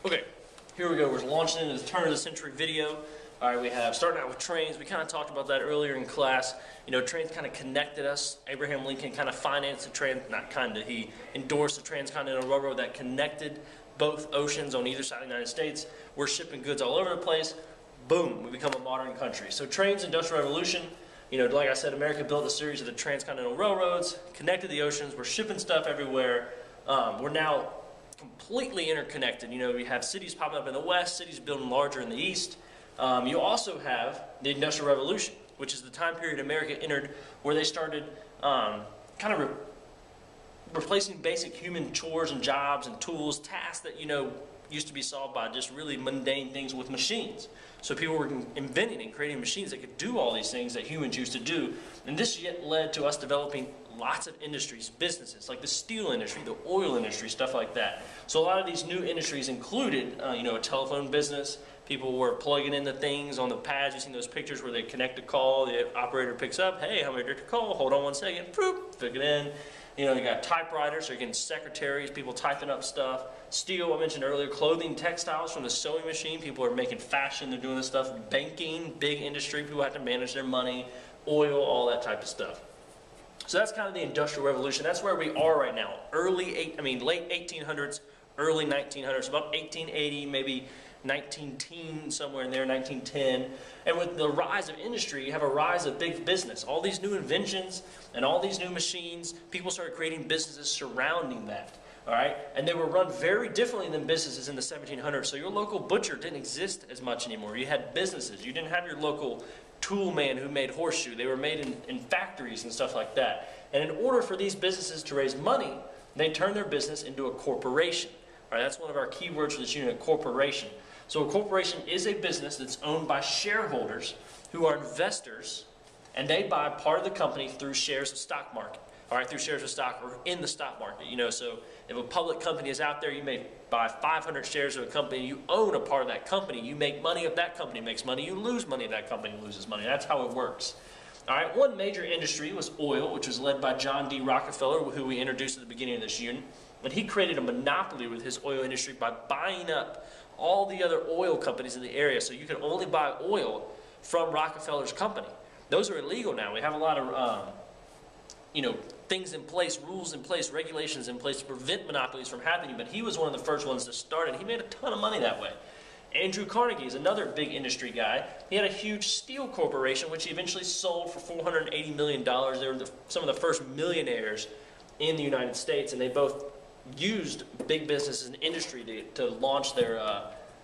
Okay, here we go. We're launching into the turn of the century video. All right, we have starting out with trains. We kind of talked about that earlier in class. You know, trains kind of connected us. Abraham Lincoln kind of financed the train, not kind of, he endorsed the transcontinental railroad that connected both oceans on either side of the United States. We're shipping goods all over the place. Boom, we become a modern country. So trains, industrial revolution. You know, like I said, America built a series of the transcontinental railroads, connected the oceans. We're shipping stuff everywhere. We're now completely interconnected. You know, we have cities popping up in the west, cities building larger in the east. You also have the Industrial Revolution, which is the time period America entered where they started replacing basic human chores and jobs and tools, tasks that, you know, used to be solved by just really mundane things with machines. So people were inventing and creating machines that could do all these things that humans used to do. And this yet led to us developing lots of industries, businesses, like the steel industry, the oil industry, stuff like that. So a lot of these new industries included, you know, a telephone business. People were plugging in the things on the pads. You've seen those pictures where they connect a call, the operator picks up, hey, how many direct a call? Hold on 1 second, boop, stick it in. You know, you got typewriters, so you're getting secretaries, people typing up stuff. Steel, I mentioned earlier, clothing, textiles from the sewing machine. People are making fashion, they're doing this stuff. Banking, big industry, people have to manage their money. Oil, all that type of stuff. So that's kind of the Industrial Revolution. That's where we are right now. Late 1800s, early 1900s, about 1880, maybe 1910, somewhere in there, 1910. And with the rise of industry, you have a rise of big business. All these new inventions and all these new machines, people started creating businesses surrounding that. All right? And they were run very differently than businesses in the 1700s. So your local butcher didn't exist as much anymore. You had businesses. You didn't have your local tool man who made horseshoe. They were made in factories and stuff like that. And in order for these businesses to raise money, they turned their business into a corporation. All right? That's one of our key words for this unit, a corporation. So a corporation is a business that's owned by shareholders who are investors, and they buy part of the company through shares of stock market. All right, through shares of stock or in the stock market. You know, so if a public company is out there, you may buy 500 shares of a company, you own a part of that company, you make money if that company makes money, you lose money if that company loses money. That's how it works. All right, one major industry was oil, which was led by John D. Rockefeller, who we introduced at the beginning of this unit. But he created a monopoly with his oil industry by buying up all the other oil companies in the area. So you can only buy oil from Rockefeller's company. Those are illegal now. We have a lot of, you know, things in place, rules in place, regulations in place to prevent monopolies from happening. But he was one of the first ones to start it. He made a ton of money that way. Andrew Carnegie is another big industry guy. He had a huge steel corporation, which he eventually sold for $480 million. They were some of the first millionaires in the United States, and they both used big business and industry to launch their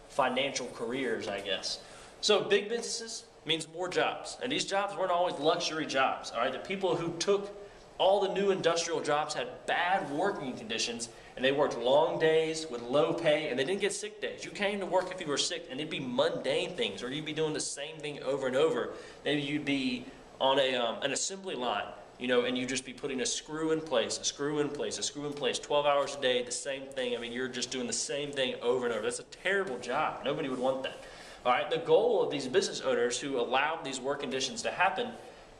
financial careers, I guess. So big businesses means more jobs. And these jobs weren't always luxury jobs. All right, the people who took all the new industrial jobs had bad working conditions, and they worked long days with low pay, and they didn't get sick days. You came to work if you were sick, and it'd be mundane things, or you'd be doing the same thing over and over. Maybe you'd be on an assembly line, you know, and you just be putting a screw in place, a screw in place, a screw in place, 12 hours a day, the same thing. I mean, you're just doing the same thing over and over. That's a terrible job. Nobody would want that. All right, the goal of these business owners who allowed these work conditions to happen,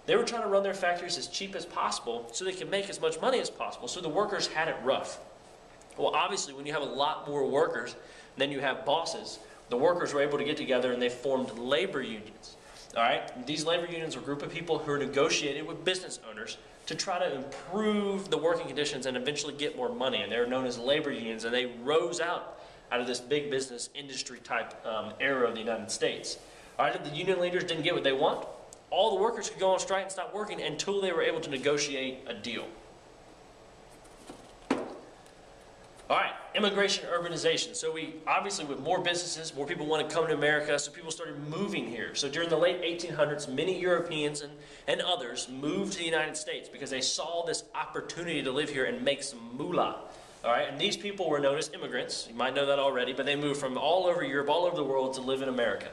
they were trying to run their factories as cheap as possible so they could make as much money as possible. So the workers had it rough. Well, obviously, when you have a lot more workers than you have bosses, the workers were able to get together and they formed labor unions. All right, these labor unions were a group of people who negotiated with business owners to try to improve the working conditions and eventually get more money. And they were known as labor unions, and they rose out of this big business industry type era of the United States. All right, if the union leaders didn't get what they want, all the workers could go on strike and stop working until they were able to negotiate a deal. All right, immigration, urbanization. So we, obviously with more businesses, more people want to come to America, so people started moving here. So during the late 1800s, many Europeans and others moved to the United States because they saw this opportunity to live here and make some moolah. All right, and these people were known as immigrants. You might know that already, but they moved from all over Europe, all over the world to live in America.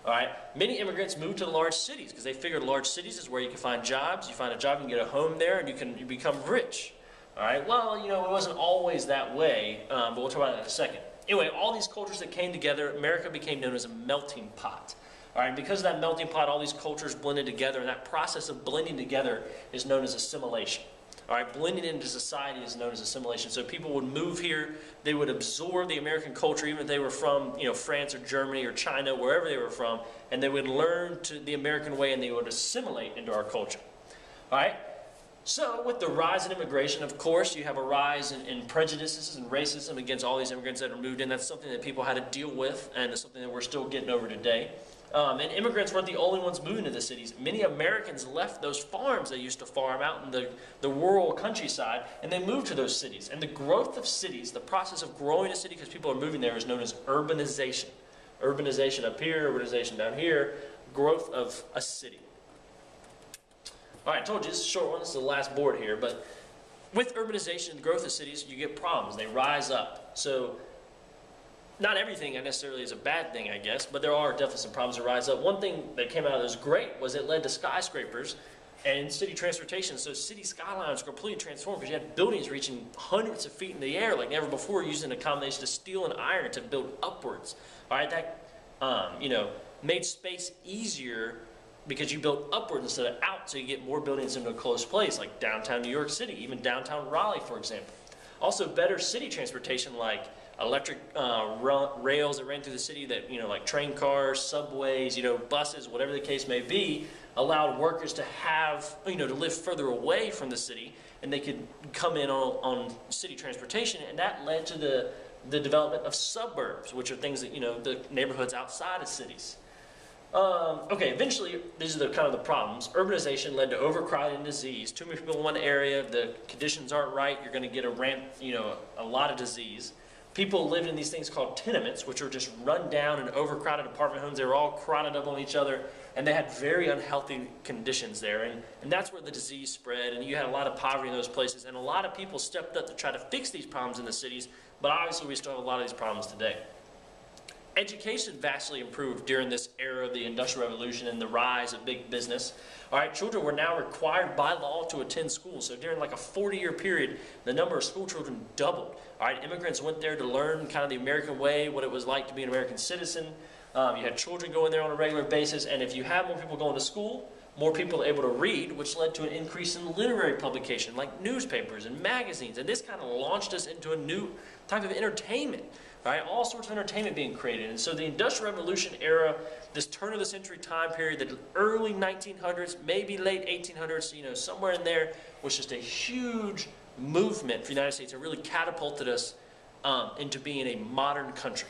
All right, many immigrants moved to the large cities because they figured large cities is where you can find jobs. You find a job, you can get a home there, and you become rich. All right, well, you know, it wasn't always that way, but we'll talk about that in a second. Anyway, all these cultures that came together, America became known as a melting pot. All right, and because of that melting pot, all these cultures blended together, and that process of blending together is known as assimilation. All right, blending into society is known as assimilation. So people would move here, they would absorb the American culture, even if they were from, France or Germany or China, wherever they were from, and they would learn the American way and they would assimilate into our culture. All right? So with the rise in immigration, of course, you have a rise in prejudices and racism against all these immigrants that are moved in. That's something that people had to deal with, and it's something that we're still getting over today. And immigrants weren't the only ones moving to the cities. Many Americans left those farms they used to farm out in the rural countryside, and they moved to those cities. And the growth of cities, the process of growing a city because people are moving there, is known as urbanization. Urbanization up here, urbanization down here, growth of a city. All right, I told you this is a short one. This is the last board here. But with urbanization and the growth of cities, you get problems. They rise up. So not everything necessarily is a bad thing, I guess, but there are definitely some problems that rise up. One thing that came out that was great was it led to skyscrapers and city transportation. So city skylines were completely transformed because you had buildings reaching hundreds of feet in the air like never before, using a combination of steel and iron to build upwards. All right, that made space easier because you built upward instead of out, so you get more buildings into a close place, like downtown New York City, even downtown Raleigh, for example. Also, better city transportation, like electric rails that ran through the city that, like train cars, subways, buses, whatever the case may be, allowed workers to have, to live further away from the city, and they could come in on city transportation, and that led to the development of suburbs, which are things that, the neighborhoods outside of cities. Okay, eventually, these are kind of the problems. Urbanization led to overcrowding and disease. Too many people in one area, if the conditions aren't right, you're going to get a lot of disease. People lived in these things called tenements, which are just run down and overcrowded apartment homes. They were all crowded up on each other, and they had very unhealthy conditions there. And that's where the disease spread, and you had a lot of poverty in those places. And a lot of people stepped up to try to fix these problems in the cities, but obviously we still have a lot of these problems today. Education vastly improved during this era of the Industrial Revolution and the rise of big business. All right, children were now required by law to attend school. So during like a 40-year period, the number of school children doubled. All right, immigrants went there to learn kind of the American way, what it was like to be an American citizen. You had children going there on a regular basis, and if you have more people going to school, more people able to read, which led to an increase in literary publication like newspapers and magazines. And this kind of launched us into a new type of entertainment. Right? All sorts of entertainment being created. And so the Industrial Revolution era, this turn of the century time period, the early 1900s, maybe late 1800s, somewhere in there, was just a huge movement for the United States. It really catapulted us into being a modern country.